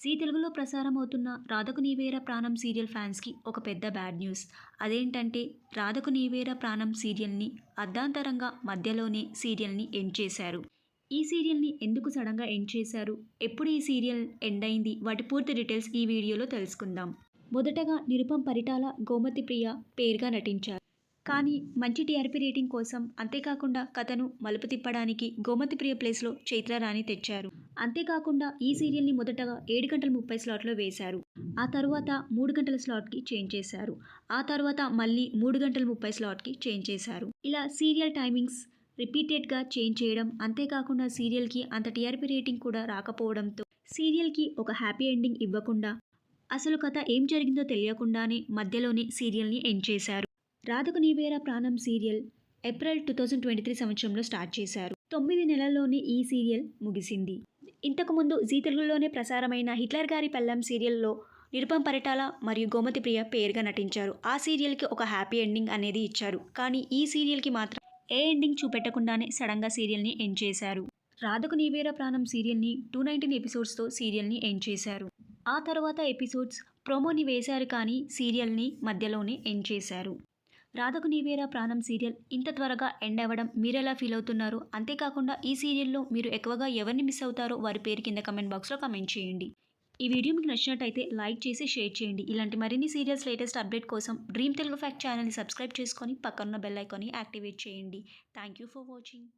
G తెలుగులో ప్రసారమవుతున్న 'రాధకు నీవేరా ప్రాణం' సీరియల్ ఫ్యాన్స్‌కి ఒక పెద్ద బ్యాడ్ న్యూస్. అదేంటంటే 'రాధకు నీవేరా ప్రాణం' సీరియల్‌ని అర్ధాంతరంగా మధ్యలోనే సీరియల్‌ని ఎండ్ చేశారు. ఈ సీరియల్‌ని ఎందుకు సడన్‌గా ఎండ్ చేశారు? ఎప్పుడు ఈ సీరియల్ ఎండ్ అయింది? వాటి పూర్తి డీటెయిల్స్ ఈ వీడియోలో తెలుసుకుందాం. మొదటగా నిరుపమ్ పరిటాల, గోమతి ప్రియ పేరుగా నటించారు. కానీ మంచి టీఆర్పీ రేటింగ్ కోసం, అంతేకాకుండా కథను మలుపు తిప్పడానికి గోమతి ప్రియ ప్లేస్‌లో చైత్రారాణి తెచ్చారు. అంతేకాకుండా ఈ సీరియల్‌ని మొదటగా 7 గంటల 30 స్లాట్‌లో వేశారు. ఆ తరువాత 3 గంటల స్లాట్‌కి చేంజ్ చేశారు. ఆ తర్వాత మళ్ళీ 3 గంటల 30 స్లాట్‌కి చేంజ్ చేశారు. ఇలా సీరియల్ టైమింగ్స్ రిపీటెడ్‌గా చేంజ్ చేయడం, అంతేకాకుండా సీరియల్‌కి అంత టీఆర్పీ రేటింగ్ కూడా రాకపోవడంతో సీరియల్‌కి ఒక హ్యాపీ ఎండింగ్ ఇవ్వకుండా, అసలు కథ ఏం జరిగిందో తెలియకుండానే మధ్యలోనే సీరియల్‌ని ఎండ్ చేశారు. 'రాధకు నీవేరా ప్రాణం' సీరియల్ ఏప్రిల్ 2023 సంవత్సరంలో స్టార్ట్ చేశారు. 9 నెలల్లోనే ఈ సీరియల్ ముగిసింది. ఇంతకుముందు జీ తెలుగులోనే ప్రసారమైన 'హిట్లర్ గారి పెళ్ళాం' సీరియల్‌లో నిరుపమ్ పరిటాల మరియు గోమతి ప్రియ పేరుగా నటించారు. ఆ సీరియల్‌కి ఒక హ్యాపీ ఎండింగ్ అనేది ఇచ్చారు. కానీ ఈ సీరియల్‌కి మాత్రం ఏ ఎండింగ్ చూపెట్టకుండానే సడన్‌గా సీరియల్‌ని ఎండ్ చేశారు. 'రాధకు నీవేరా ప్రాణం' సీరియల్‌ని 219 ఎపిసోడ్స్‌తో సీరియల్‌ని ఎండ్ చేశారు. ఆ తర్వాత ఎపిసోడ్స్ ప్రోమోని వేశారు, కానీ సీరియల్‌ని మధ్యలోనే ఎండ్ చేశారు. 'రాధకు నీవేరా ప్రాణం' సీరియల్ ఇంత త్వరగా ఎండ్ అవ్వడం మీరెలా ఫీల్ అవుతున్నారు? అంతేకాకుండా ఈ సీరియల్‌లో మీరు ఎక్కువగా ఎవరిని మిస్ అవుతారో వారి పేరు కింద కమెంట్ బాక్స్‌లో కమెంట్ చేయండి. ఈ వీడియో మీకు నచ్చినట్టయితే లైక్ చేసి షేర్ చేయండి. ఇలాంటి మరిన్ని సీరియల్స్ లేటెస్ట్ అప్డేట్ కోసం డ్రీమ్ తెలుగు ఫ్యాక్ట్ ఛానల్‌ని సబ్స్క్రైబ్ చేసుకొని పక్కనున్న బెల్ ఐకాన్ని యాక్టివేట్ చేయండి. Thank you for watching.